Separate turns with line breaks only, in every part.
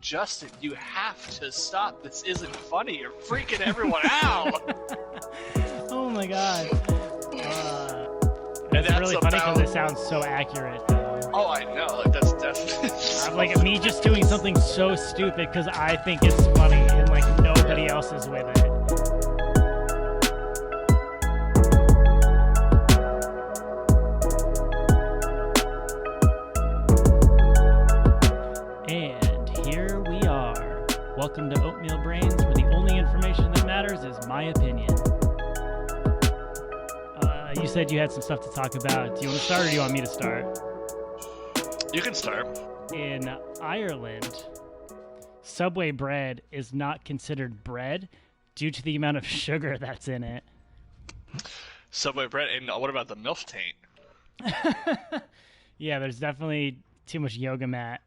Justin, you have to stop. This isn't funny. You're freaking everyone out.
Oh my god.
And
It's really funny because it sounds so accurate, though.
Oh, I know. Like, that's definitely.
I'm like me just doing something so stupid because I think it's funny and like nobody else is with it. And here we are. Welcome to Oatmeal Brains, where the only information that matters is my opinion. You said you had some stuff to talk about. Do you want to start or do you want me to start?
You can start.
In Ireland, Subway bread is not considered bread due to the amount of sugar that's in it.
Subway bread, and what about the MILF taint?
Yeah, there's definitely too much yoga mat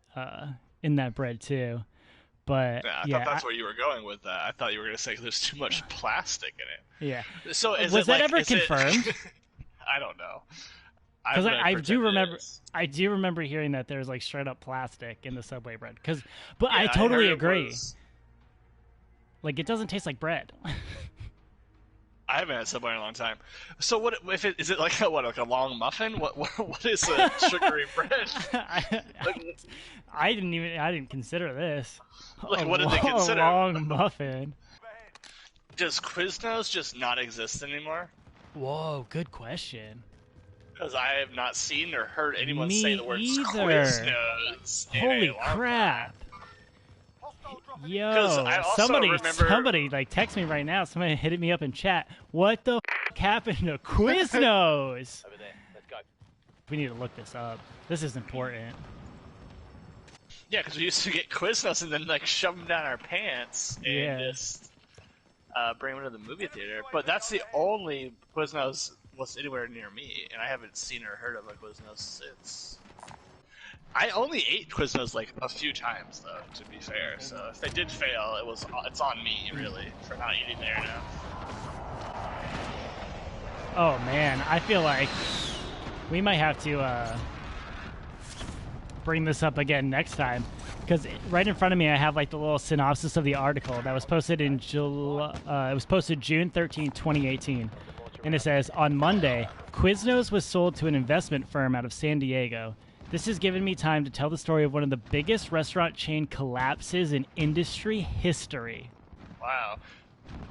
in that bread too. But
I thought that's where you were going with that. I thought you were going to say there's too much plastic in it.
Yeah.
So
was that ever confirmed?
I don't know.
Because I do remember hearing that there's like straight up plastic in the Subway bread. But I totally agree. Like it doesn't taste like bread.
I haven't had Subway in a long time. So what if it is it like a long muffin? What is a sugary bread?
I didn't consider this.
Like what did they consider?
A long muffin.
Does Quiznos just not exist anymore?
Whoa, good question.
Because I have not seen or heard anyone say the words
either.
Quiznos.
Holy crap! Yo, somebody like text me right now. Somebody hit me up in chat. What the f happened to Quiznos?
Over there. Let's go.
We need to look this up. This is important.
Yeah, because we used to get Quiznos and then like shove them down our pants and just bring them to the movie theater. But that's the only Quiznos was anywhere near me, and I haven't seen or heard of a Quiznos since. I only ate Quiznos like a few times, though, to be fair. So if they did fail, it's on me, really, for not eating there now.
Oh man, I feel like we might have to bring this up again next time, because right in front of me I have like the little synopsis of the article that was posted in July. It was posted June 13, 2018, and it says, on Monday, Quiznos was sold to an investment firm out of San Diego. This has given me time to tell the story of one of the biggest restaurant chain collapses in industry history.
Wow.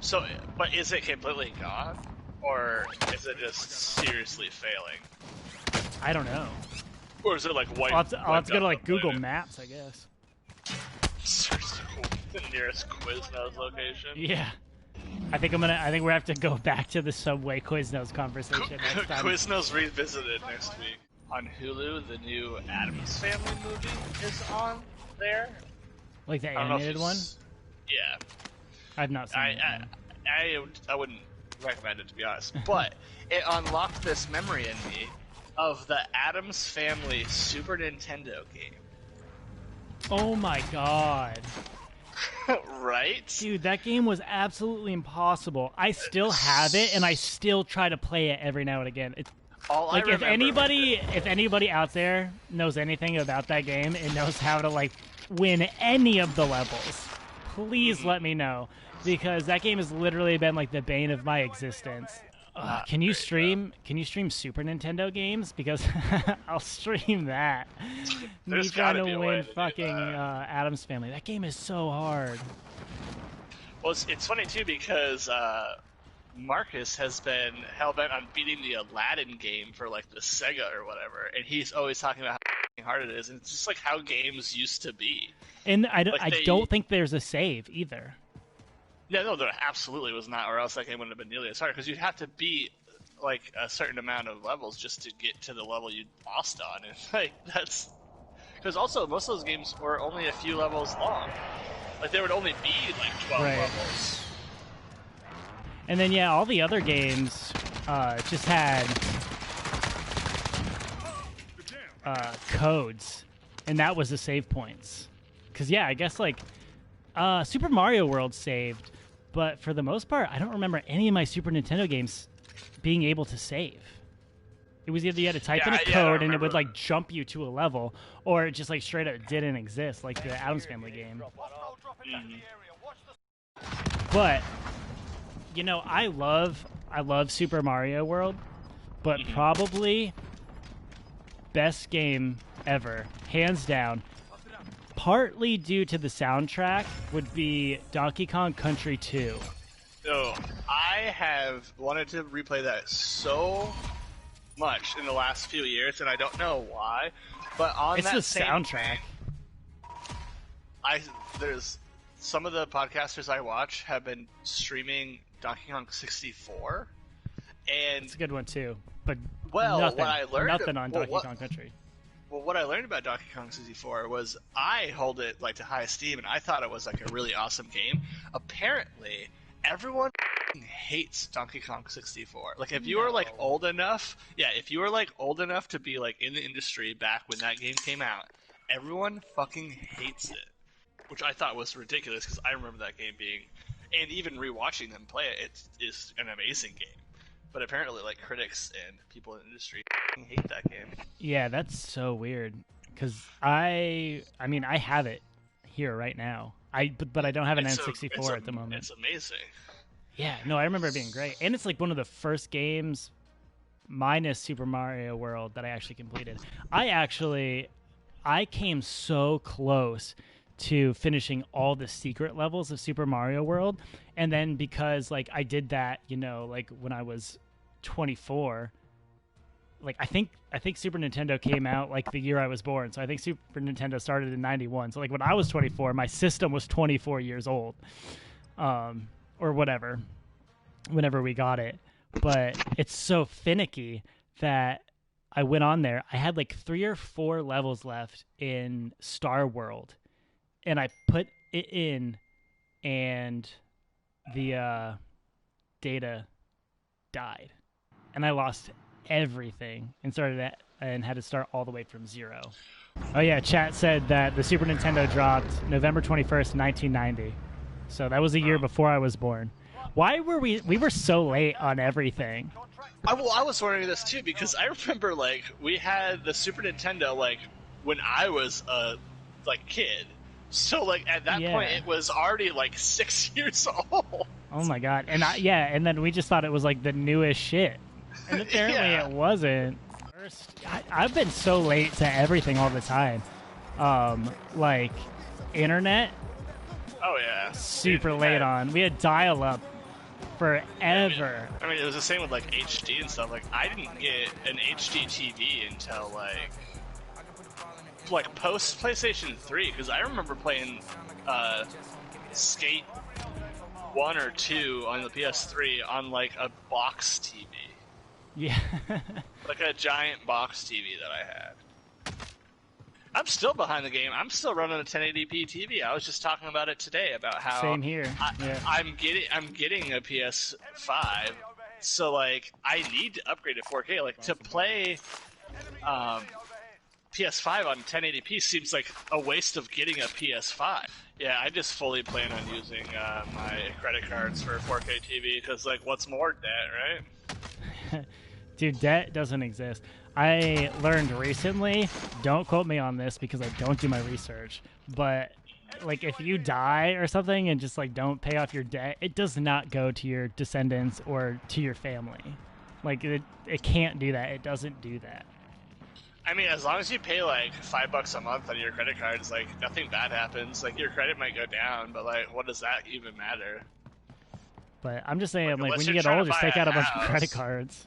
So, but is it completely gone? Or is it just seriously failing?
I don't know.
Or is it like white?
I'll have to go to like Google Maps, I guess.
The nearest Quiznos location.
Yeah. I think we're gonna have to go back to the Subway Quiznos conversation next time.
Quiznos Revisited next week. On Hulu, the new Addams Family movie is on there.
Like the animated one?
Yeah.
I've not seen it.
I wouldn't recommend it, to be honest. But it unlocked this memory in me of the Addams Family Super Nintendo game.
Oh my god.
Right?
Dude, that game was absolutely impossible. I still have it, and I still try to play it every now and again. It's like if anybody out there knows anything about that game and knows how to like win any of the levels, please let me know, because that game has literally been like the bane of my existence. Can you stream Super Nintendo games? Because I'll stream that. Me trying to win fucking Addams Family. That game is so hard.
Well, it's funny too because Marcus has been hell-bent on beating the Aladdin game for like the Sega or whatever, and he's always talking about how hard it is, and it's just like how games used to be.
And I don't think there's a save either.
Yeah, no, there absolutely was not, or else that game wouldn't have been nearly as hard, because you'd have to beat like a certain amount of levels just to get to the level you lost on, and like that's because also most of those games were only a few levels long. Like there would only be like 12 levels.
And then, yeah, all the other games just had codes, and that was the save points. Because, yeah, I guess, like, Super Mario World saved, but for the most part, I don't remember any of my Super Nintendo games being able to save. It was either you had to type in a code and it would like jump you to a level, or it just like straight up didn't exist, like the Addams Family game. But you know, I love Super Mario World, but probably best game ever, hands down. Partly due to the soundtrack would be Donkey Kong Country 2.
Oh, I have wanted to replay that so much in the last few years, and I don't know why. But on
it's
that
the
same
soundtrack.
There's some of the podcasters I watch have been streaming Donkey Kong 64, and
it's a good one too. But
nothing
on Donkey Kong Country.
Well, what I learned about Donkey Kong 64 was I hold it like to high esteem, and I thought it was like a really awesome game. Apparently, everyone hates Donkey Kong 64. Like, if you were like old enough, if you were like old enough to be like in the industry back when that game came out, everyone fucking hates it, which I thought was ridiculous because I remember that game being, and even rewatching them play it, it is an amazing game. But apparently, like, critics and people in the industry hate that game.
Yeah, that's so weird. Because I mean, I have it here right now. But I don't have an N64 at the moment.
It's amazing.
Yeah, no, I remember it being great. And it's like one of the first games, minus Super Mario World, that I actually completed. I came so close to finishing all the secret levels of Super Mario World, and then because like I did that, you know, like when I was 24, like I think Super Nintendo came out like the year I was born, so I think Super Nintendo started in 91. So like when I was 24, my system was 24 years old, or whatever, whenever we got it. But it's so finicky that I went on there. I had like 3 or 4 levels left in Star World, and I put it in, and the data died, and I lost everything and had to start all the way from 0. Oh yeah, chat said that the Super Nintendo dropped November 21st, 1990. So that was a year before I was born. Why were we were so late on everything?
I was wondering this too, because I remember like we had the Super Nintendo like when I was a like kid. So like at that point it was already like 6 years old.
Oh my god. And and then we just thought it was like the newest shit. And apparently it wasn't. I've been so late to everything all the time. Like internet.
Oh yeah.
Super late on. We had dial-up forever.
I mean, it was the same with like HD and stuff. Like I didn't get an HD TV until like post PlayStation 3, because I remember playing Skate 1 or 2 on the PS3 on like a box TV.
Yeah.
Like a giant box TV that I had. I'm still behind the game. I'm still running a 1080p TV. I was just talking about it today about how
same here.
I'm getting a PS5, so like I need to upgrade to 4K. Like to play PS5 on 1080p seems like a waste of getting a PS5. Yeah, I just fully plan on using my credit cards for 4K TV because, like, what's more, debt, right?
Dude, debt doesn't exist. I learned recently, don't quote me on this because I don't do my research, but, like, if you die or something and just, like, don't pay off your debt, it does not go to your descendants or to your family. Like, it can't do that. It doesn't do that.
I mean, as long as you pay like $5 a month on your credit cards, like nothing bad happens. Like your credit might go down, but like, what does that even matter?
But I'm just saying, like when you get old, just take out a bunch of credit cards.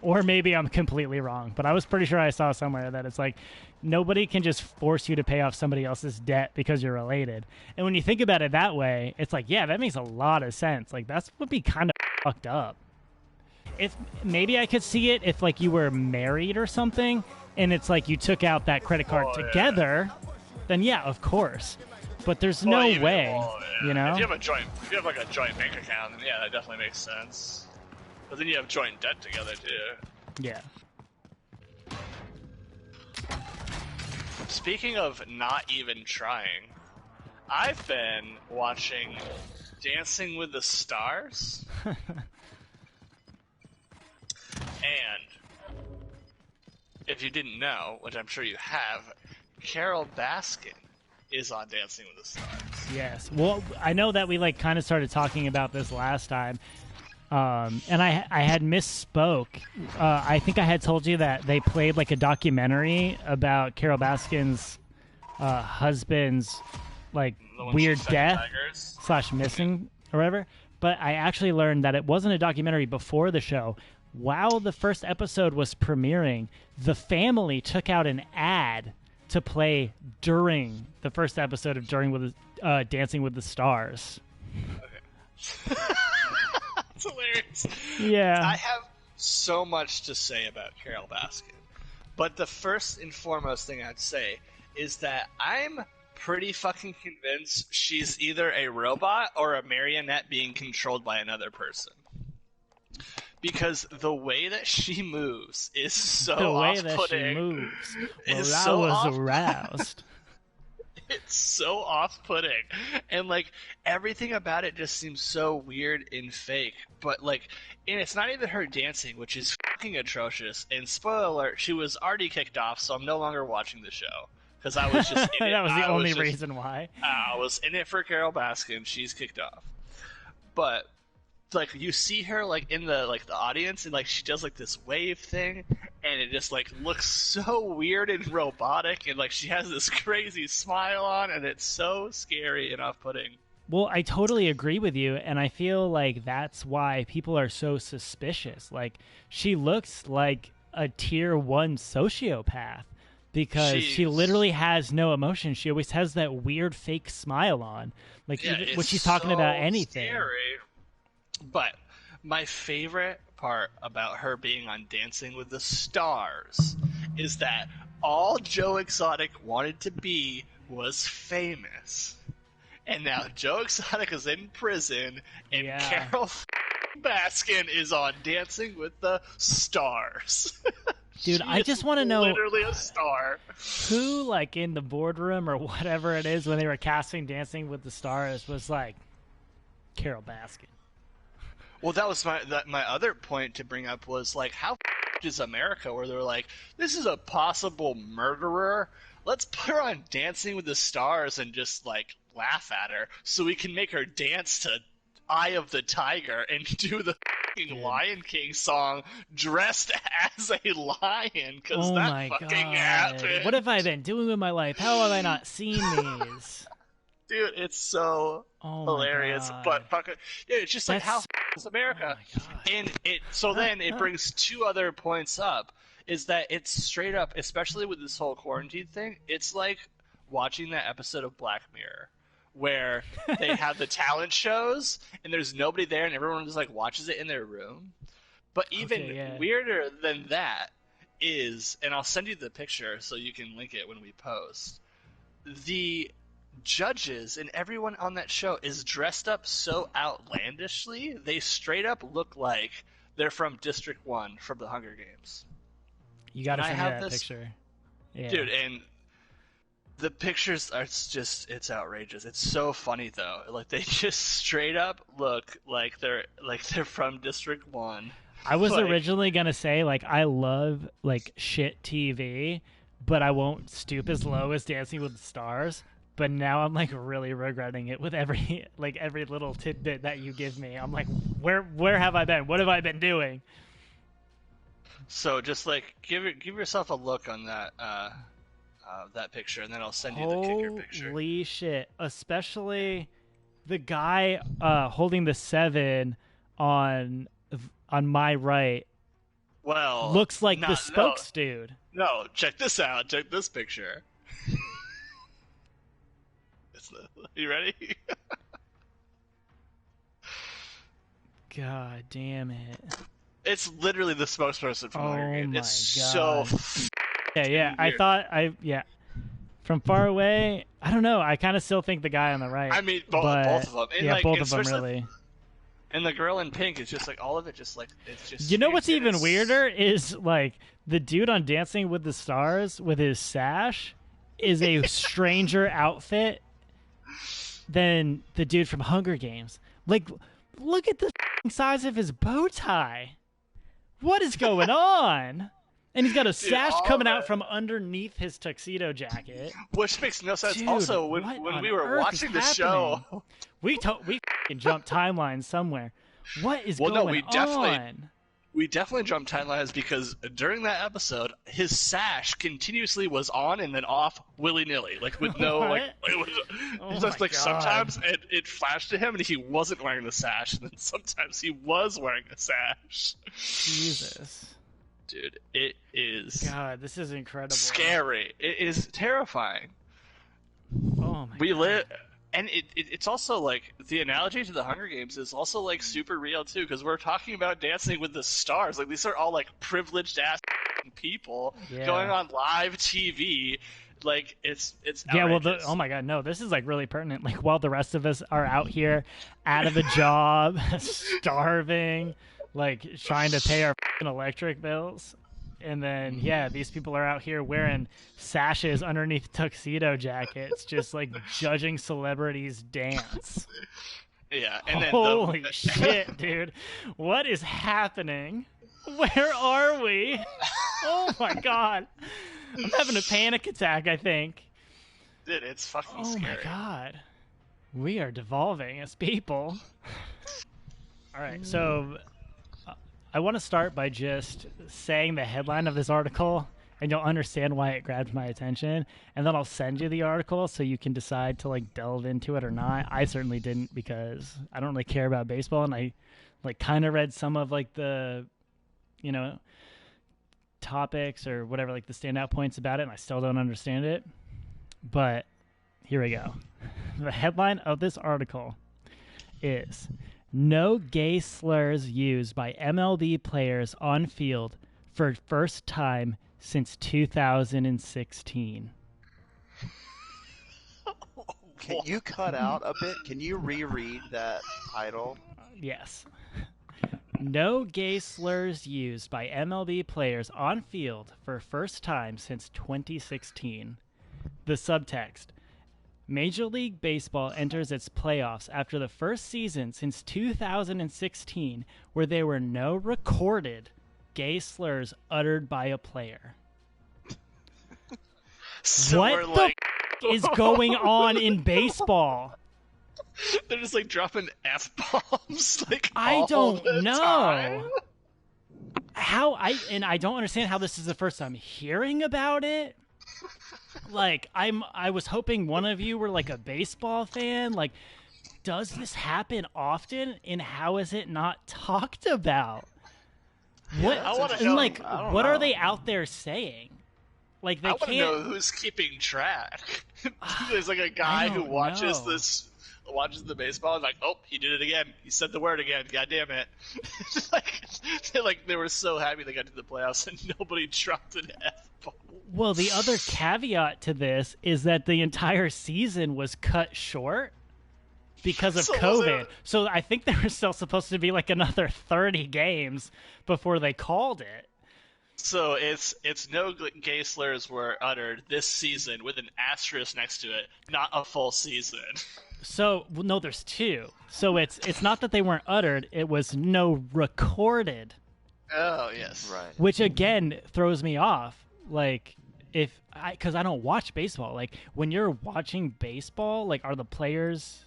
Or maybe I'm completely wrong, but I was pretty sure I saw somewhere that it's like nobody can just force you to pay off somebody else's debt because you're related. And when you think about it that way, it's like, yeah, that makes a lot of sense. Like that would be kind of fucked up. If maybe I could see it if like you were married or something and it's like you took out that credit card together, then yeah, of course. But there's no way, you know?
If you have like a joint bank account, then yeah, that definitely makes sense. But then you have joint debt together too.
Yeah.
Speaking of not even trying, I've been watching Dancing with the Stars. And if you didn't know, which I'm sure you have, Carol Baskin is on Dancing with the Stars.
Yes. Well, I know that we kind of started talking about this last time, and I had misspoke. I think I had told you that they played a documentary about Carol Baskin's husband's weird death / missing or whatever. But I actually learned that it wasn't a documentary before the show. While the first episode was premiering, the family took out an ad to play during the first episode of Dancing with the Stars.
Okay. That's hilarious.
Yeah.
I have so much to say about Carol Baskin. But the first and foremost thing I'd say is that I'm pretty fucking convinced she's either a robot or a marionette being controlled by another person. Because the way that she moves is so off-putting.
The way that she moves.
Well,
I was aroused.
It's so off-putting. And, everything about it just seems so weird and fake. But, and it's not even her dancing, which is fucking atrocious. And spoiler alert, she was already kicked off, so I'm no longer watching the show. Because I was just in it.
That was the only reason why.
I was in it for Carol Baskin. She's kicked off. But you see her in the audience, and she does this wave thing, and it just looks so weird and robotic, and she has this crazy smile on, and it's so scary and off-putting.
Well, I totally agree with you, and I feel that's why people are so suspicious. She looks like a tier 1 sociopath because she literally has no emotion. She always has that weird fake smile on, even when she's talking about anything.
Scary. But my favorite part about her being on Dancing with the Stars is that all Joe Exotic wanted to be was famous. And now Joe Exotic is in prison, and Carol Baskin is on Dancing with the Stars.
Dude, I just want to know,
literally a star.
Who, in the boardroom or whatever it is when they were casting Dancing with the Stars was Carol Baskin.
Well, that was my other point to bring up was how is America, where they're this is a possible murderer. Let's put her on Dancing with the Stars and just laugh at her so we can make her dance to Eye of the Tiger and do the Lion King song dressed as a lion, because that fucking happened.
What have I been doing with my life? How have I not seen these?
Dude, it's so hilarious. But fucking, it's just how is America? And then it brings two other points up. Is that it's straight up, especially with this whole quarantine thing, it's like watching that episode of Black Mirror where they have the talent shows and there's nobody there and everyone just watches it in their room. But even weirder than that is, and I'll send you the picture so you can link it when we post, the judges and everyone on that show is dressed up so outlandishly, they straight up look like they're from District 1 from the Hunger Games.
You gotta send me that picture. Yeah.
Dude, and the pictures are it's outrageous. It's so funny though. They just straight up look like they're from District 1.
I was originally gonna say I love shit TV, but I won't stoop as low as Dancing with the Stars. But now I'm really regretting it with every little tidbit that you give me. I'm where have I been? What have I been doing?
So just give yourself a look on that that picture, and then I'll send you the kicker picture.
Holy shit! Especially the guy holding the 7 on my right.
Well,
looks like the spokes dude.
No, check this out. Check this picture. You ready?
God damn it.
It's literally the spokesperson from Hunger Games. It's
God.
So
yeah.
weird.
From far away, I don't know. I kind of still think the guy on the right.
I mean, both of them. And
both of them really.
And the girl in pink is just all of it. It's just.
You know what's even weirder is the dude on Dancing with the Stars with his sash is a stranger outfit than the dude from Hunger Games. Look at the size of his bow tie. What is going on? And he's got a sash coming out from underneath his tuxedo jacket.
Which makes no sense.
Dude,
also, when we were watching the show...
We jumped timelines somewhere. What is going on?
We definitely jumped timelines because during that episode, his sash continuously was on and then off willy-nilly. Like, with no... like, it was just like, sometimes it flashed to him and he wasn't wearing the sash, and then sometimes he was wearing a sash.
Jesus.
Dude, it is...
God, this is incredible.
Scary. It is terrifying.
Oh, my God.
And it's also, like, the analogy to the Hunger Games is also, like, super real, too, because we're talking about Dancing with the Stars. Like, these are all, like, privileged-ass people going on live TV. Like, it's outrageous.
Oh, my God, no, this is, like, really pertinent. Like, while the rest of us are out here out of a job, starving, like, trying to pay our electric bills. And then, these people are out here wearing sashes underneath tuxedo jackets, just, like, judging celebrities dance.
Yeah. And then
holy shit, dude. What is happening? Where are we? Oh, my God. I'm having a panic attack, I think.
Dude, it's fucking scary.
Oh, my God. We are devolving as people. All right, so... I want to start by just saying the headline of this article, and you'll understand why it grabbed my attention. And then I'll send you the article so you can decide to, like, delve into it or not. I certainly didn't because I don't really care about baseball, and I, like, kind of read some of, like, the, you know, topics or whatever, like, the standout points about it, and I still don't understand it. But here we go. The headline of this article is... No gay slurs used by MLB players on field for first time since 2016.
Can you cut out a bit? Can you reread that title?
Yes. No gay slurs used by MLB players on field for first time since 2016. The subtext. Major League Baseball enters its playoffs after the first season since 2016 where there were no recorded gay slurs uttered by a player.
So
what the is going on in baseball?
They're just, like, dropping F-bombs, like,
I don't know.
Time.
I don't understand how this is the first time hearing about it. Like, I was hoping one of you were, like, a baseball fan. Like, does this happen often, and how is it not talked about? What?
I want to know.
Like, what are they out there saying? Like, they
I want
can't.
to know who's keeping track. There's, like, a guy who watches watches the baseball and like, oh, he did it again. He said the word again. God damn it! like they were so happy they got to the playoffs and nobody dropped an F-bomb.
Well, the other caveat to this is that the entire season was cut short because of COVID. So I think there was still supposed to be like another 30 games before they called it.
So it's no gay slurs were uttered this season with an asterisk next to it, not a full season.
So no, there's two. So it's not that they weren't uttered; it was no recorded.
Oh yes,
right.
Which again throws me off. Like because I don't watch baseball. Like when you're watching baseball, like are the players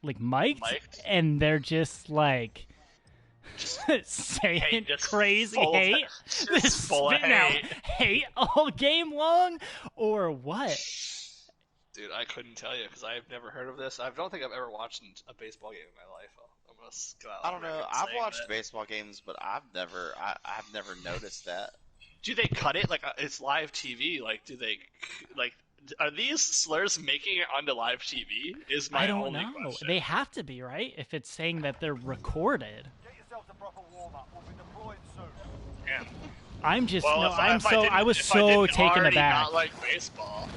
like mic'd? And they're just like saying crazy hate, spitting out hate all game long, or what?
Dude, I couldn't tell you because I've never heard of this. I don't think I've ever watched a baseball game in my life. I'm gonna go out.
I don't know. I've watched baseball games, but I've never noticed that.
Do they cut it? Like, it's live TV. Like, do they, like, are these slurs making it onto live TV? Is my only question.
They have to be, right? If it's saying that they're recorded.
Get yourselves a proper warm-up. We'll be deployed soon.
Yeah.
I'm just, I was so taken aback.
Not like baseball.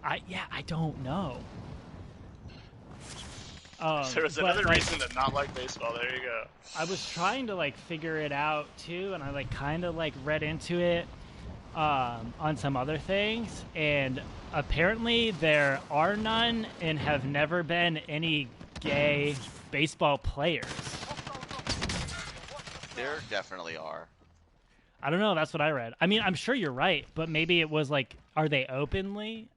I don't know.
There was another reason to not like baseball. There you go.
I was trying to like figure it out too, and I like kind of like read into it on some other things, and apparently there are none and have never been any gay baseball players.
There definitely are.
I don't know. That's what I read. I mean, I'm sure you're right, but maybe it was like, are they openly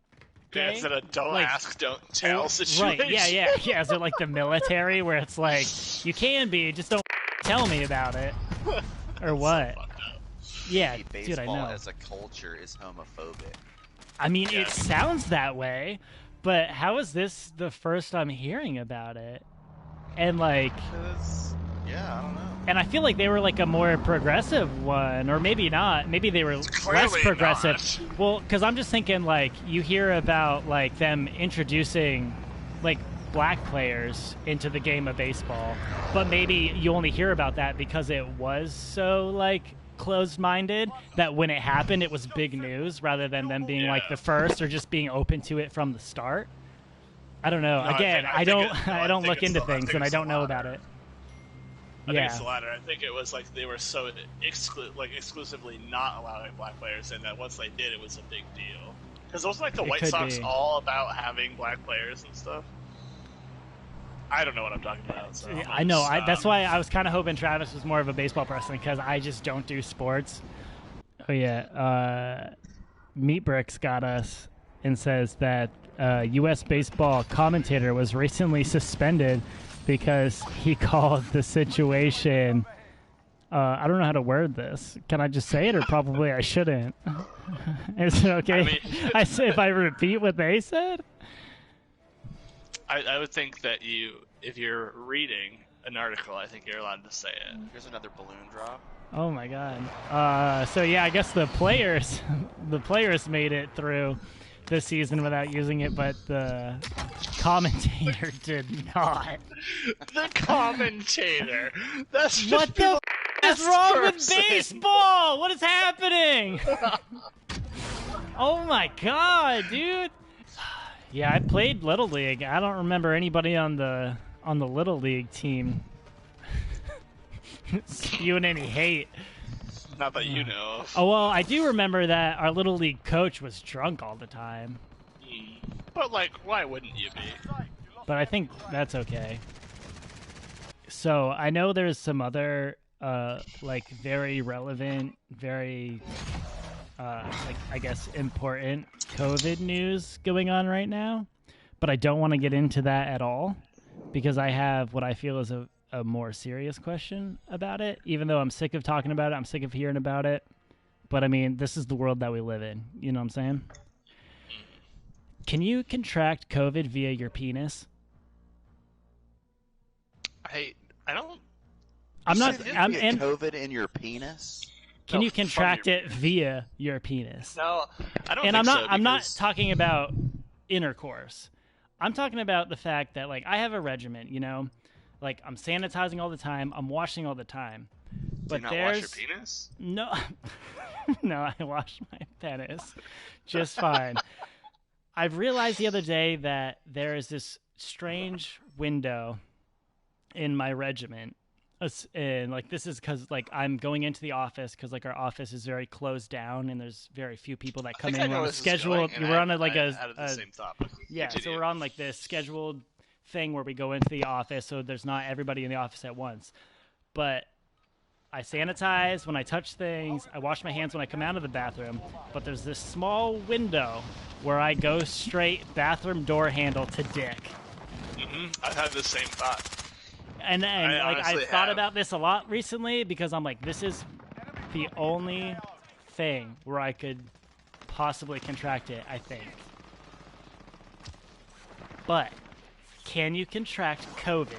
gay?
Yeah, it's a don't ask, don't tell situation.
Right, yeah. Is it like the military where it's like, you can be, just don't tell me about it? Or what? Yeah,
baseball
dude, I know.
as a culture is homophobic.
I mean, it sounds that way, but how is this the first I'm hearing about it? And like...
Yeah, I don't know.
And I feel like they were like a more progressive one, or maybe not. Maybe they were less progressive.
Not.
Well, because I'm just thinking like you hear about like them introducing like black players into the game of baseball, but maybe you only hear about that because it was so like closed-minded that when it happened it was big news rather than them being like the first or just being open to it from the start. I don't know.
No,
Again, I don't look into things and I don't know about it.
I think it's the latter. I think it was like they were so exclusively not allowing black players, and that once they did, it was a big deal. Because wasn't like the White Sox all about having black players and stuff? I don't know what I'm talking about. So
I know. That's why I was kind of hoping Travis was more of a baseball person because I just don't do sports. Oh yeah, Meat Bricks got us and says that U.S. baseball commentator was recently suspended because he called the situation. I don't know how to word this. Can I just say it, or probably I shouldn't? Is it okay?
I mean,
if I repeat what they said?
I would think that if you're reading an article, I think you're allowed to say it.
Here's another balloon drop.
Oh my god. So yeah, I guess the players made it through this season without using it, but the commentator did not.
The commentator. That's just
what the is wrong with baseball? What is happening? Oh my god, dude. Yeah, I played Little League. I don't remember anybody on the Little League team spewing any hate.
Not that you know of.
Oh, well, I do remember that our Little League coach was drunk all the time.
But, like, why wouldn't you be?
But I think that's okay. So, I know there's some other, like, very relevant, very, like, I guess, important COVID news going on right now. But I don't want to get into that at all because I have what I feel is a more serious question about it. Even though I'm sick of talking about it, I'm sick of hearing about it. But, I mean, this is the world that we live in. You know what I'm saying? Can you contract COVID via your penis?
I don't...
I'm not...
I'm COVID in your penis?
Can you contract it via your penis?
No, I don't
and
think so.
I'm not talking about intercourse. I'm talking about the fact that, like, I have a regimen, you know? Like, I'm sanitizing all the time. I'm washing all the time. But
Do you not wash your penis?
No. No, I wash my penis just fine. I've realized the other day that there is this strange window in my regiment. And, like, this is because, like, I'm going into the office because, like, our office is very closed down and there's very few people that come in. We're on a scheduled... We're on, like,
the same topic.
Yeah,
Continue.
so we're on, like, this scheduled thing where we go into the office so there's not everybody in the office at once. But I sanitize when I touch things. I wash my hands when I come out of the bathroom. But there's this small window where I go straight bathroom door handle to dick.
Mm-hmm. I've had the same thought.
And like I've thought about this a lot recently because I'm like, this is the only thing where I could possibly contract it, I think. But can you contract COVID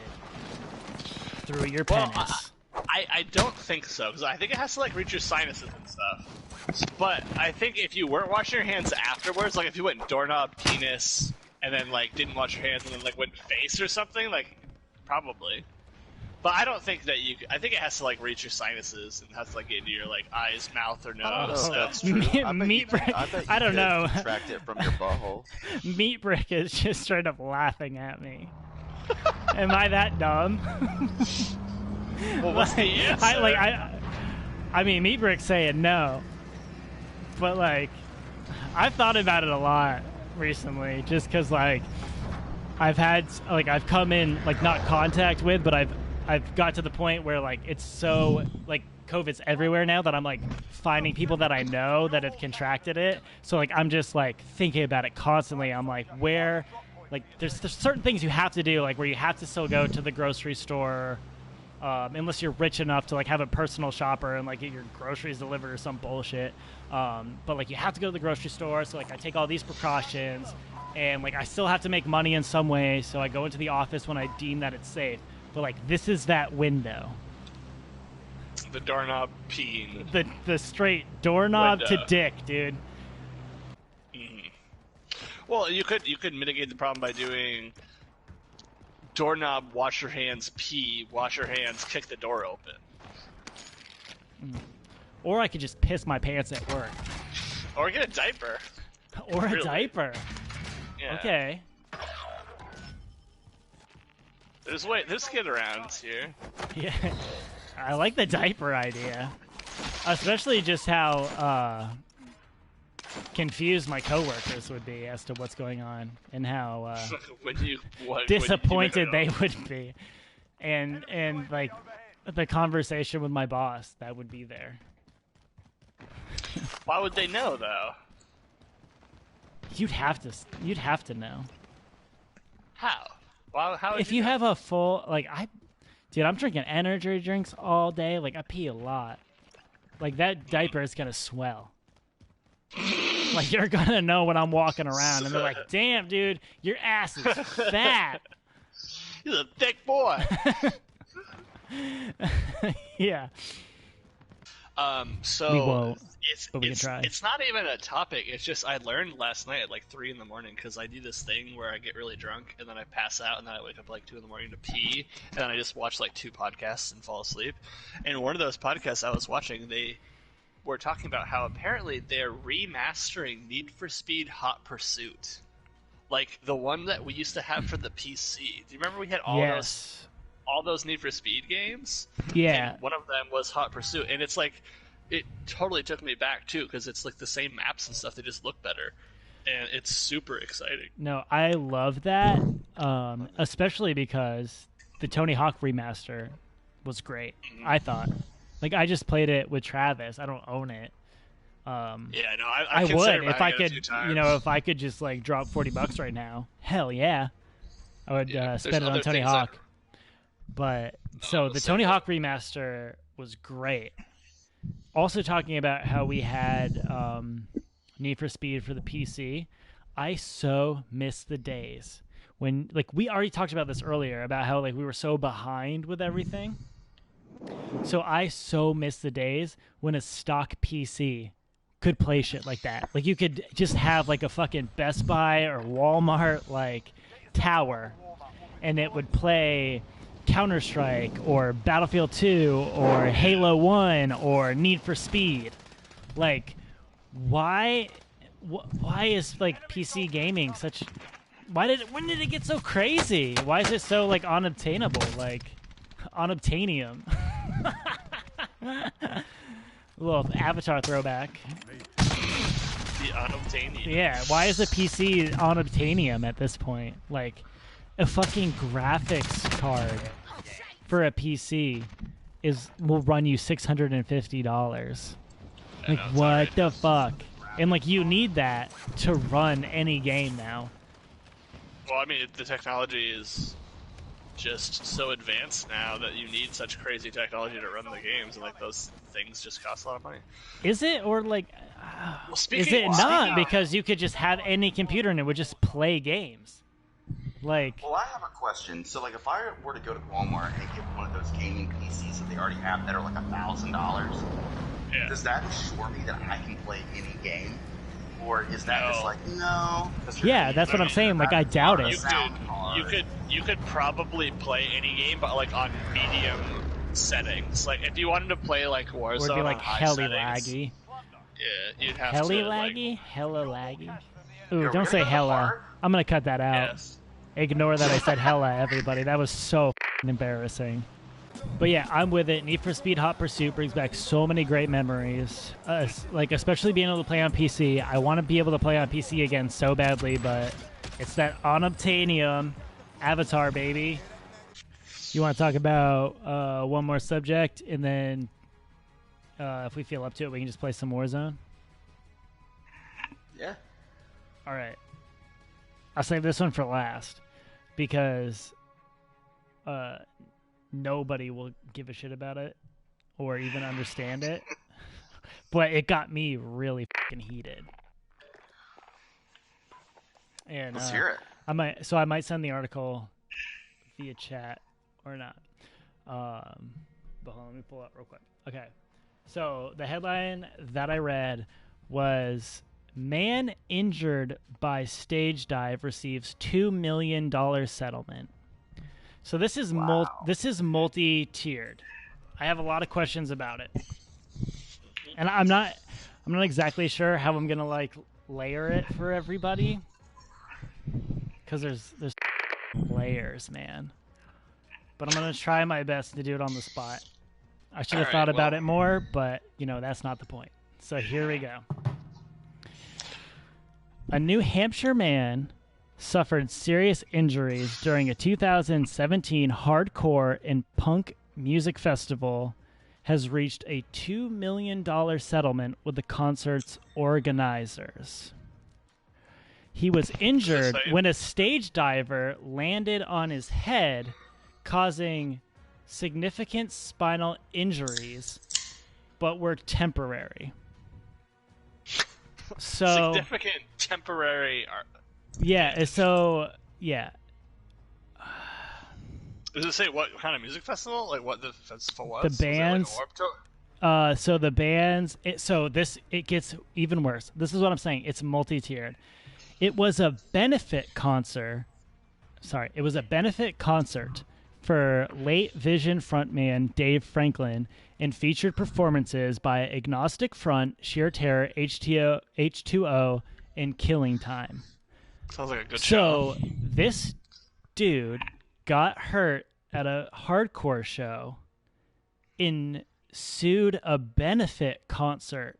through your penis?
I don't think so, because I think it has to, like, reach your sinuses and stuff. But I think if you weren't washing your hands afterwards, like, if you went doorknob, penis, and then, like, didn't wash your hands and then, like, went face or something, like, probably. But I don't think that you... I think it has to, like, reach your sinuses and has to, like, get into your, like, eyes, mouth, or nose.
Oh, that's true.
Meat Brick... I don't know.
Contract it from your butthole.
Meat Brick is just straight up laughing at me. Am I that dumb?
Well, what's the answer?
I mean, Meat Brick's saying no. But, like, I've thought about it a lot recently just because, like, I've had... Like, I've come in, like, not contact with, but I've got to the point where, like, it's so, like, COVID's everywhere now that I'm like finding people that I know that have contracted it. So like I'm just like thinking about it constantly. I'm like, where, like there's certain things you have to do, like where you have to still go to the grocery store, unless you're rich enough to like have a personal shopper and like get your groceries delivered or some bullshit. But like you have to go to the grocery store. So like I take all these precautions, and like I still have to make money in some way. So I go into the office when I deem that it's safe. But like this is that window.
The doorknob peeing.
The straight doorknob to dick, dude.
Well, you could mitigate the problem by doing doorknob, wash your hands, pee, wash your hands, kick the door open.
Or I could just piss my pants at work.
Or get a diaper.
Or a diaper.
Yeah.
Okay.
There's get arounds here.
Yeah. I like the diaper idea. Especially just how confused my coworkers would be as to what's going on and how disappointed they would be. And like the conversation with my boss that would be there.
Why would they know though?
You'd have to know.
How? How
if you have a full dude, I'm drinking energy drinks all day. Like I pee a lot. Like that diaper is gonna swell. Like you're gonna know when I'm walking around, and they're like, "Damn, dude, your ass is fat."
He's a thick boy.
Yeah.
So
we won't, but we can try.
It's not even a topic. It's just I learned last night at like 3 in the morning because I do this thing where I get really drunk and then I pass out and then I wake up at like 2 in the morning to pee and then I just watch like 2 podcasts and fall asleep. And one of those podcasts I was watching, they were talking about how apparently they're remastering Need for Speed Hot Pursuit, like the one that we used to have for the PC. Do you remember we had all those Need for Speed games?
Yeah.
And one of them was Hot Pursuit, and it's like it totally took me back too because it's like the same maps and stuff. They just look better, and it's super exciting.
No, I love that, especially because the Tony Hawk remaster was great. I thought, like, I just played it with Travis. I don't own it.
Yeah, no,
I would if I could. You know, if I could just like drop $40 right now. Hell yeah, I would spend it on Tony Hawk. But so the Tony Hawk remaster was great. Also talking about how we had Need for Speed for the PC. I so miss the days when, like, we already talked about this earlier about how like we were so behind with everything. So I so miss the days when a stock PC could play shit like that. Like you could just have like a fucking Best Buy or Walmart like tower, and it would play Counter-Strike or Battlefield 2 or Halo 1 or Need for Speed. Like, why is like PC gaming such? When did it get so crazy? Why is it so like unobtainable? Like, unobtainium. Little Avatar throwback.
The unobtainium.
Yeah, why is the PC unobtainium at this point? Like, a fucking graphics card for a PC will run you $650. Like, what the fuck? And like, you need that to run any game now.
Well, I mean, the technology is just so advanced now that you need such crazy technology to run the games, and like those things just cost a lot of money.
Is it, or like, is it not? Because you could just have any computer and it would just play games. Like,
well, I have a question. So, like, if I were to go to Walmart and get one of those gaming PCs that they already have that are like $1,000, does that assure me that I can play any game, or is that just like no?
Yeah, that's what I'm saying. Like, I doubt it.
You could probably play any game, but like on medium settings. Like, if you wanted to play like Warzone,
would be like
on high
hella
settings,
laggy.
Yeah, you'd have
hella
to.
Laggy,
like,
hella laggy. Ooh, don't say hella. I'm gonna cut that out.
Yes.
Ignore that I said hella, everybody. That was so embarrassing. But yeah, I'm with it. Need for Speed Hot Pursuit brings back so many great memories. Like, especially being able to play on PC. I want to be able to play on PC again so badly, but it's that unobtainium Avatar, baby. You want to talk about one more subject and then if we feel up to it, we can just play some Warzone.
Yeah.
All right. I'll save this one for last because nobody will give a shit about it or even understand it. But it got me really fucking heated. And
let's hear it.
I might send the article via chat or not. But hold on, let me pull it up real quick. Okay. So the headline that I read was "Man injured by stage dive receives $2 million settlement." So this is this is multi-tiered. I have a lot of questions about it, and I'm not exactly sure how I'm gonna like layer it for everybody, because there's layers, man. But I'm gonna try my best to do it on the spot. I should have thought about it more, but that's not the point. So here we go. A New Hampshire man suffered serious injuries during a 2017 hardcore and punk music festival has reached a $2 million settlement with the concert's organizers. He was injured when a stage diver landed on his head, causing significant spinal injuries, but were temporary. So
significant temporary.
Yeah. So yeah.
Does it say what kind of music festival? Like what the festival was?
The bands. So the bands. It gets even worse. This is what I'm saying. It's multi-tiered. It was a benefit concert. Sorry, it was a benefit concert for Late Vision frontman Dave Franklin, and featured performances by Agnostic Front, Sheer Terror, H2O, and Killing Time.
Sounds like a good show.
So this dude got hurt at a hardcore show and sued a benefit concert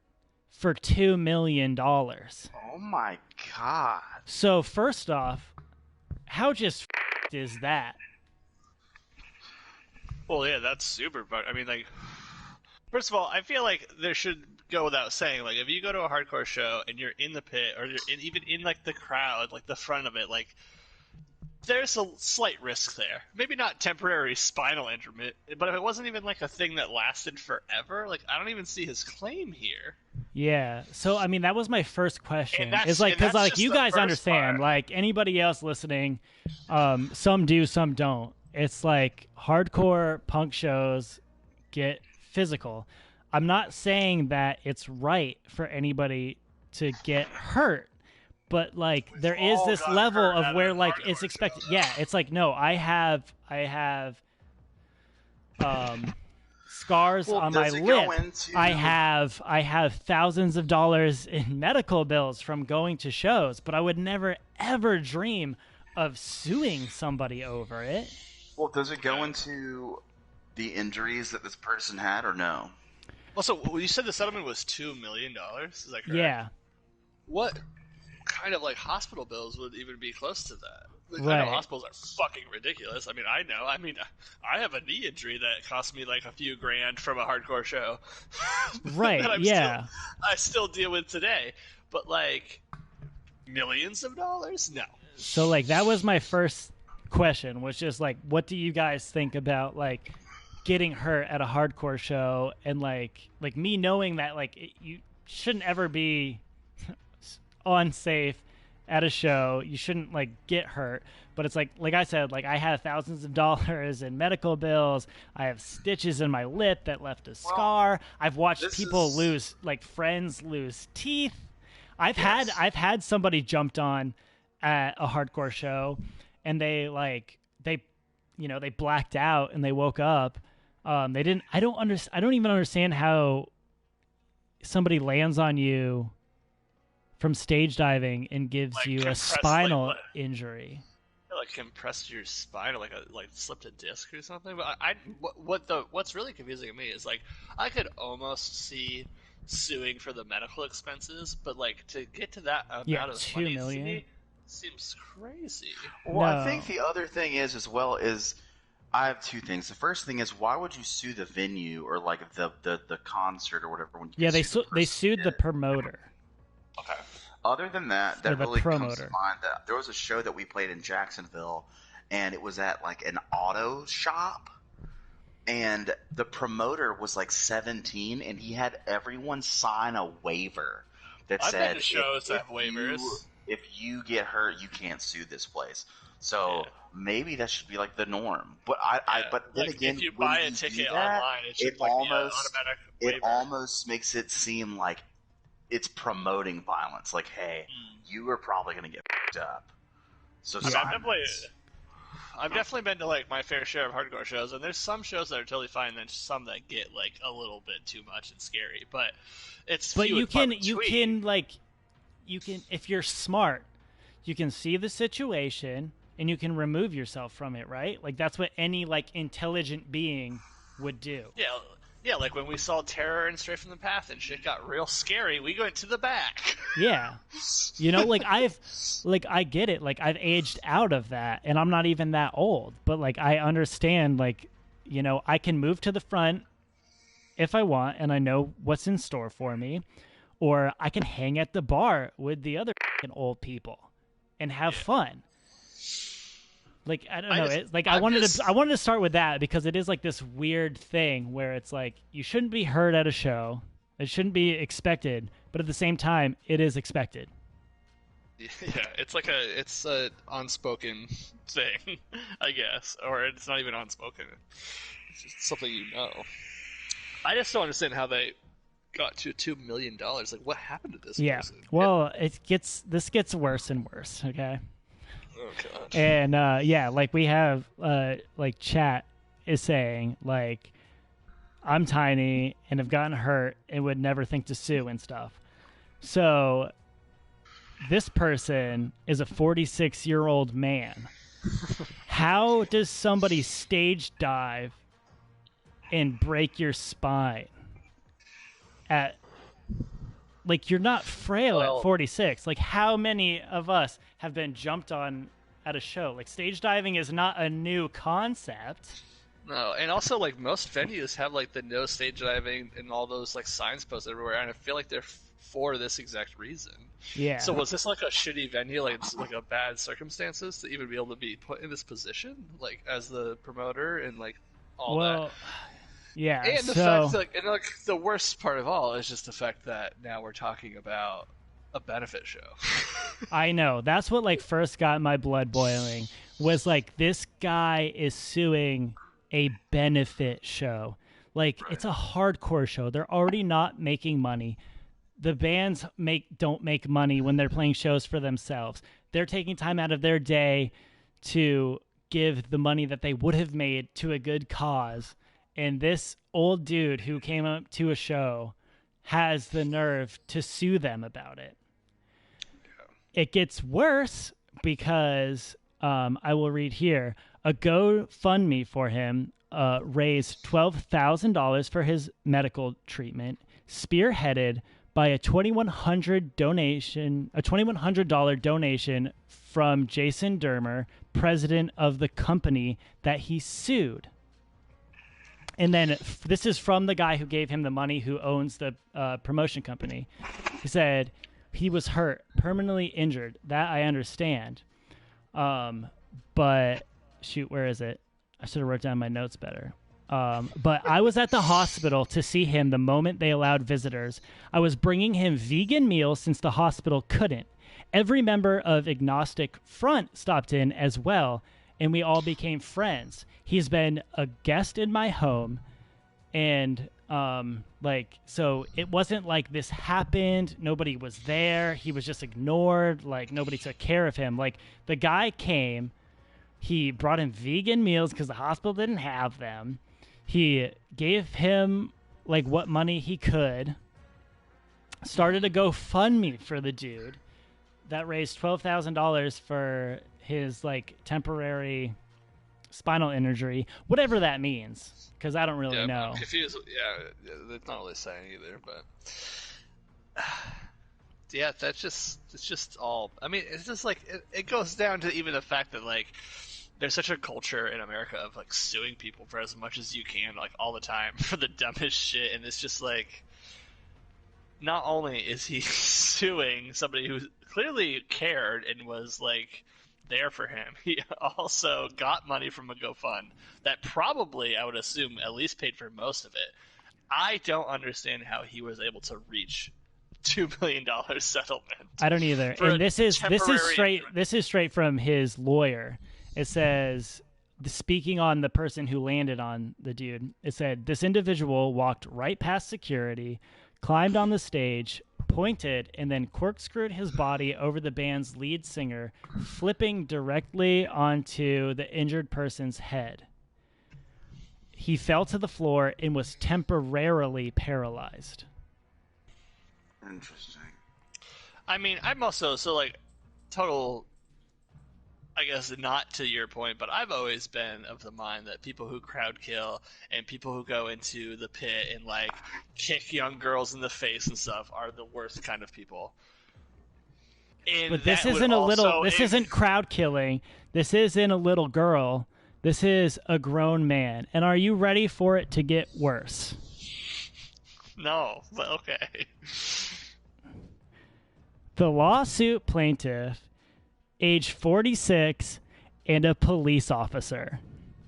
for $2 million.
Oh my god.
So first off, how just is that?
Well, yeah, that's super. But I mean, like, first of all, I feel like there should go without saying, like, if you go to a hardcore show and you're in the pit or you're even in like the crowd, like the front of it, like, there's a slight risk there. Maybe not temporary spinal injury, but if it wasn't even like a thing that lasted forever, like, I don't even see his claim here.
Yeah. So I mean, that was my first question. Is like, because like you guys understand, like anybody else listening, some do, some don't. It's like hardcore punk shows get physical. I'm not saying that it's right for anybody to get hurt, but like there is this level of where like it's expected. Yeah, it's like, no, I have scars on my lip. I have thousands of dollars in medical bills from going to shows, but I would never ever dream of suing somebody over it.
Well, does it go into the injuries that this person had, or no?
Also, you said the settlement was $2 million. Is that correct?
Yeah.
What kind of like hospital bills would even be close to that? Like,
right.
I know hospitals are fucking ridiculous. I mean, I have a knee injury that cost me like a few grand from a hardcore show.
Right. Yeah.
I still deal with today, but like millions of dollars? No.
So like that was my first question, was just like, what do you guys think about like getting hurt at a hardcore show, and like me knowing that like you shouldn't ever be unsafe at a show, you shouldn't like get hurt, but it's like I said, like I had thousands of dollars in medical bills, I have stitches in my lip that left a scar, I've watched people lose, like friends lose teeth, I've had somebody jumped on at a hardcore show and they blacked out and they woke up. I don't even understand how somebody lands on you from stage diving and gives like you a spinal injury.
Like compressed your spine, or like slipped a disc or something. But what's really confusing to me is like I could almost see suing for the medical expenses, but like to get to that amount of
$2 million
seems crazy.
Well, no. I think the other thing is I have two things. The first thing is, why would you sue the venue or like the concert or whatever? When you
they sued the promoter.
Okay. Other than that, that really comes to mind that there was a show that we played in Jacksonville, and it was at like an auto shop, and the promoter was like 17, and he had everyone sign a waiver that said,
been to shows that have waivers.
If you get hurt, you can't sue this place. So maybe that should be like the norm. But but then
like
again,
if you buy a ticket online,
it almost makes it seem like it's promoting violence. Like, hey, you are probably going to get f***ed up. So
I've definitely been to like my fair share of hardcore shows, and there's some shows that are totally fine, and then some that get like a little bit too much and scary. But it's
you can if you're smart, you can see the situation and you can remove yourself from it, right? Like that's what any like intelligent being would do.
Yeah, like when we saw Terror and Straight from the Path and shit got real scary, we went to the back.
Yeah. You know, like I get it. Like I've aged out of that and I'm not even that old, but like I understand like, you know, I can move to the front if I want and I know what's in store for me, or I can hang at the bar with the other old people and have fun. Like I don't know. I wanted to start with that because it is like this weird thing where it's like you shouldn't be heard at a show. It shouldn't be expected, but at the same time, it is expected.
Yeah, it's like it's a unspoken thing, I guess, or it's not even unspoken. It's just something you know. I just don't understand how they got to $2 million. Like, what happened to this person?
Well, this gets worse and worse. Okay.
Oh, God.
And like we have like chat is saying like I'm tiny and have gotten hurt and would never think to sue and stuff. So this person is a 46-year-old man. How does somebody stage dive and break your spine at like you're not frail at 46. Like how many of us have been jumped on at a show? Like stage diving is not a new concept.
No, and also like most venues have like the no stage diving and all those like signs posted everywhere, and I feel like they're for this exact reason.
Yeah.
So was this like a shitty venue, like it's like a bad circumstances to even be able to be put in this position, like as the promoter and like all that?
Yeah,
and the fact that, and like the worst part of all is just the fact that now we're talking about a benefit show.
I know. That's what like first got my blood boiling. Was like this guy is suing a benefit show. Like it's a hardcore show. They're already not making money. The bands don't make money when they're playing shows for themselves. They're taking time out of their day to give the money that they would have made to a good cause. And this old dude who came up to a show has the nerve to sue them about it. Yeah. It gets worse because I will read here. A GoFundMe for him raised $12,000 for his medical treatment, spearheaded by a $2,100 donation from Jason Dermer, president of the company that he sued. And then this is from the guy who gave him the money, who owns the promotion company. He said he was hurt, permanently injured. That I understand. But shoot, where is it? I should have wrote down my notes better. But I was at the hospital to see him the moment they allowed visitors. I was bringing him vegan meals since the hospital couldn't. Every member of Agnostic Front stopped in as well, and we all became friends. He's been a guest in my home, and so it wasn't like this happened. Nobody was there. He was just ignored. Like nobody took care of him. Like the guy came, he brought him vegan meals because the hospital didn't have them. He gave him like what money he could. Started a GoFundMe for the dude that raised $12,000 for his like temporary spinal injury, whatever that means, because I don't really know.
I'm confused. Yeah, it's not really saying either, but yeah, it's just all. I mean, it's just like it goes down to even the fact that like there's such a culture in America of like suing people for as much as you can, like all the time, for the dumbest shit, and it's just like, not only is he suing somebody who clearly cared and was like there for him, he also got money from a GoFund that probably, I would assume, at least paid for most of it. I don't understand how he was able to reach $2 million settlement.
I don't either. And this is straight from his lawyer. It says, speaking on the person who landed on the dude, it said, this individual walked right past security, climbed on the stage, pointed, and then corkscrewed his body over the band's lead singer, flipping directly onto the injured person's head. He fell to the floor and was temporarily paralyzed.
Interesting.
I mean, I'm also, so like, total, I guess not to your point, but I've always been of the mind that people who crowd kill and people who go into the pit and like kick young girls in the face and stuff are the worst kind of people. And
but this isn't crowd killing. This isn't a little girl. This is a grown man. And are you ready for it to get worse?
No, but okay.
The lawsuit plaintiff, age 46, and a police officer.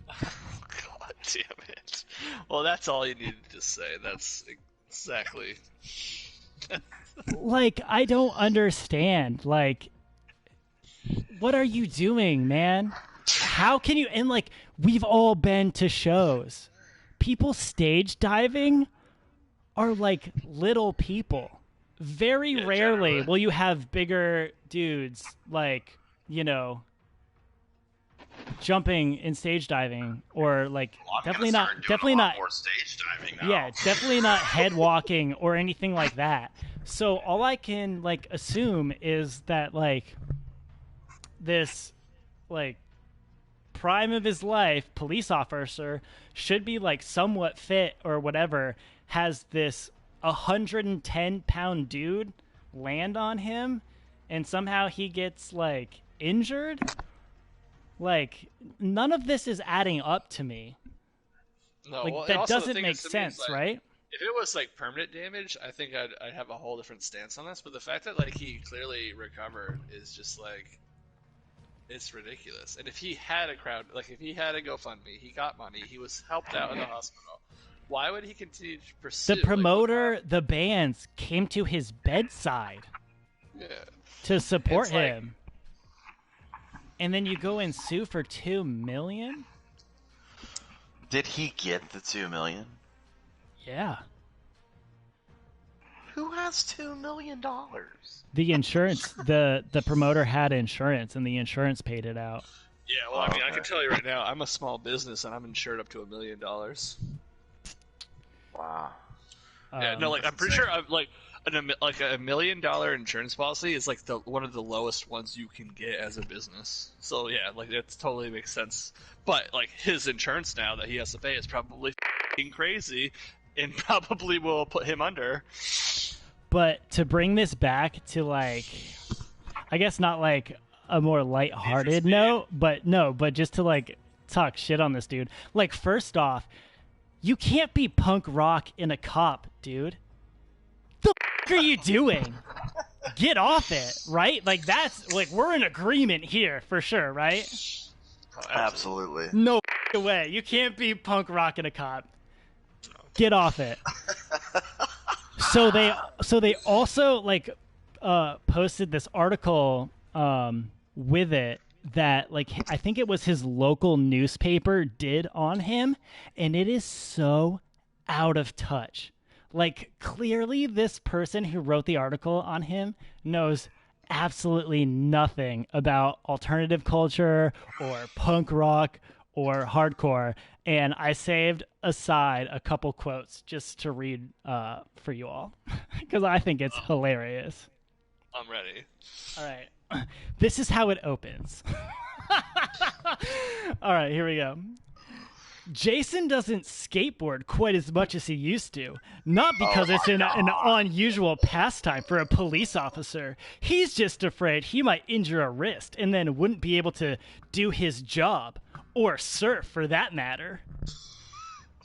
God damn it. Well, that's all you needed to say. That's exactly...
Like, I don't understand. Like, what are you doing, man? How can you... And, like, we've all been to shows. People stage diving are, like, little people. Very rarely
generally.
will you have bigger dudes, like, you know, jumping and stage diving, or like definitely not
more stage diving now.
Yeah, definitely not head walking or anything like that. So all I can like assume is that like this like prime of his life police officer should be like somewhat fit or whatever, has this 110-pound dude land on him, and somehow he gets like injured. Like, none of this is adding up to me.
No,
like,
well,
that doesn't make sense,
like,
right?
If it was like permanent damage, I think I'd have a whole different stance on this. But the fact that like he clearly recovered is just like, it's ridiculous. And if he had a crowd, like if he had a GoFundMe, he got money, he was helped out in the hospital. Why would he continue to pursue?
The promoter, the bands came to his bedside to support him. And then you go and sue for $2 million?
Did he get the $2 million?
Yeah.
Who has $2 million?
The insurance, the promoter had insurance, and the insurance paid it out.
Yeah, well, I mean, I can tell you right now, I'm a small business, and I'm insured up to $1 million.
Wow.
Yeah, no, like I'm pretty sure like $1 million insurance policy is like one of the lowest ones you can get as a business. So yeah, like that totally makes sense. But like his insurance now that he has to pay is probably f***ing crazy, and probably will put him under.
But to bring this back to like, I guess not like a more lighthearted note, but just to like talk shit on this dude. Like, first off, you can't be punk rock in a cop, dude. The f*** are you doing? Get off it, right? Like, that's, like, we're in agreement here, for sure, right?
Absolutely.
No way. You can't be punk rock in a cop. Get off it. So they also, like, posted this article with it that, like, I think it was his local newspaper did on him, and it is so out of touch. Like, clearly this person who wrote the article on him knows absolutely nothing about alternative culture or punk rock or hardcore, and I saved aside a couple quotes just to read for you all, because I think it's hilarious.
I'm ready.
All right. This is how it opens. All right, here we go. Jason doesn't skateboard quite as much as he used to. Not because it's an unusual pastime for a police officer. He's just afraid he might injure a wrist and then wouldn't be able to do his job. Or surf, for that matter.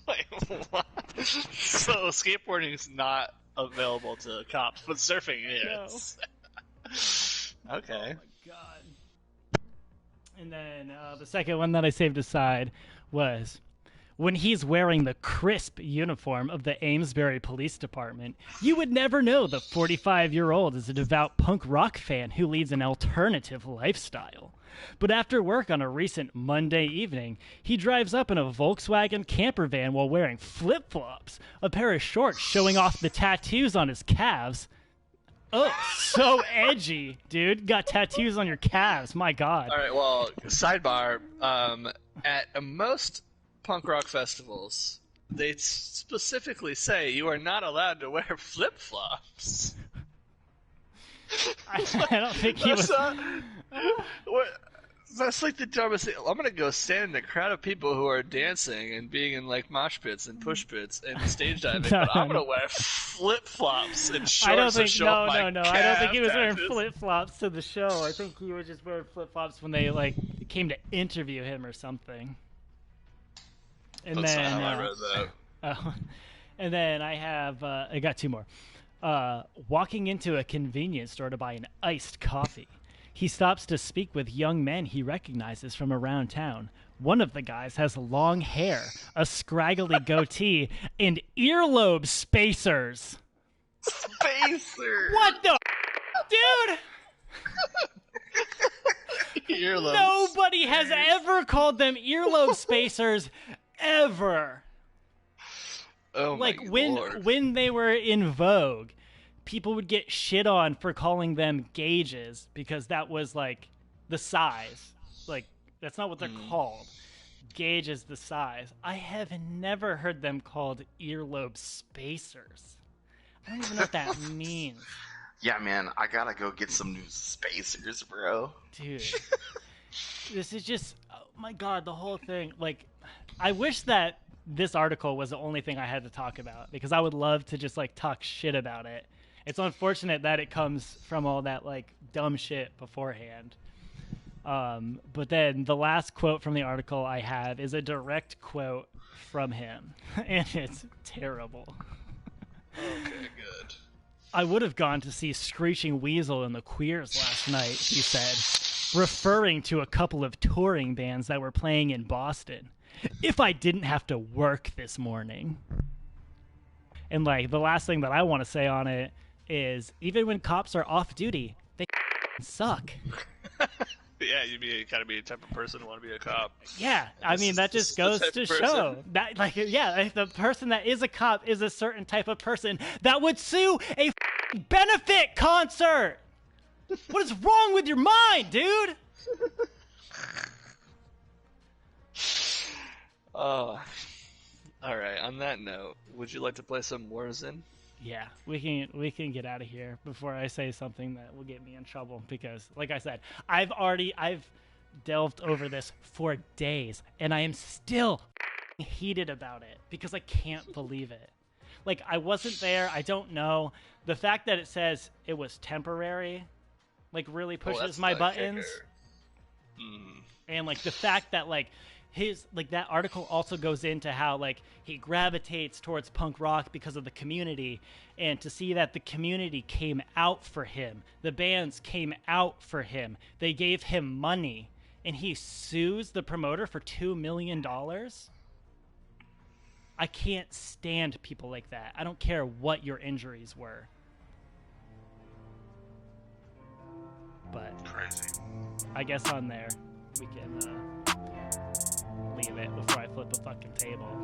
Wait, what? So skateboarding is not available to cops, but surfing is. No. Okay.
Oh my god. And then the second one that I saved aside was when he's wearing the crisp uniform of the Amesbury Police Department, you would never know the 45-year-old is a devout punk rock fan who leads an alternative lifestyle. But after work on a recent Monday evening, he drives up in a Volkswagen camper van while wearing flip-flops, a pair of shorts showing off the tattoos on his calves. Oh, so edgy, dude. Got tattoos on your calves, my god.
All right, well, sidebar. At most punk rock festivals, they specifically say you are not allowed to wear flip-flops.
I don't think he was...
That's like the dumbest thing. I'm gonna go stand in a crowd of people who are dancing and being in like mosh pits and push pits and stage diving, but I'm gonna wear flip-flops and shorts to show off my calf
I don't think he was wearing
tattoos.
flip-flops to the show. I think he was just wearing flip-flops when they like came to interview him or something. And
That's
then
not how I read that.
and then I got two more. Walking into a convenience store to buy an iced coffee. He stops to speak with young men he recognizes from around town. One of the guys has long hair, a scraggly goatee, and earlobe spacers.
Spacer.
What the dude?
Earlobes.
Nobody has ever called them earlobe spacers, ever.
Oh my
Like
Lord.
when they were in vogue, people would get shit on for calling them gauges because that was like the size. Like that's not what they're called. Gauge is the size. I have never heard them called earlobe spacers. I don't even know what that means.
Yeah, man, I gotta go get some new spacers, bro.
Dude. This is just, oh my god, the whole thing. Like, I wish that this article was the only thing I had to talk about because I would love to just like talk shit about it. It's unfortunate that it comes from all that like dumb shit beforehand. But then the last quote from the article I have is a direct quote from him, and it's terrible.
Okay, good.
I would have gone to see Screeching Weasel and the Queers last night, he said, referring to a couple of touring bands that were playing in Boston, if I didn't have to work this morning. And like the last thing that I want to say on it is even when cops are off duty, they suck.
Yeah, you gotta be a type of person to want to be a cop.
Yeah, I mean that just goes to show that, like, yeah, if the person that is a cop is a certain type of person that would sue a benefit concert. What is wrong with your mind, dude?
Oh, all right. On that note, would you like to play some Warzone?
Yeah, we can get out of here before I say something that will get me in trouble because, like I said, I've delved over this for days and I am still heated about it because I can't believe it. Like, I wasn't there. I don't know. The fact that it says it was temporary, like, really pushes my buttons. And like the fact that like that article also goes into how like he gravitates towards punk rock because of the community, and to see that the community came out for him, the bands came out for him, they gave him money, and he sues the promoter for $2 million. I can't stand people like that. I don't care what your injuries were. But
Crazy.
I guess on there we can leave it before I flip the fucking table.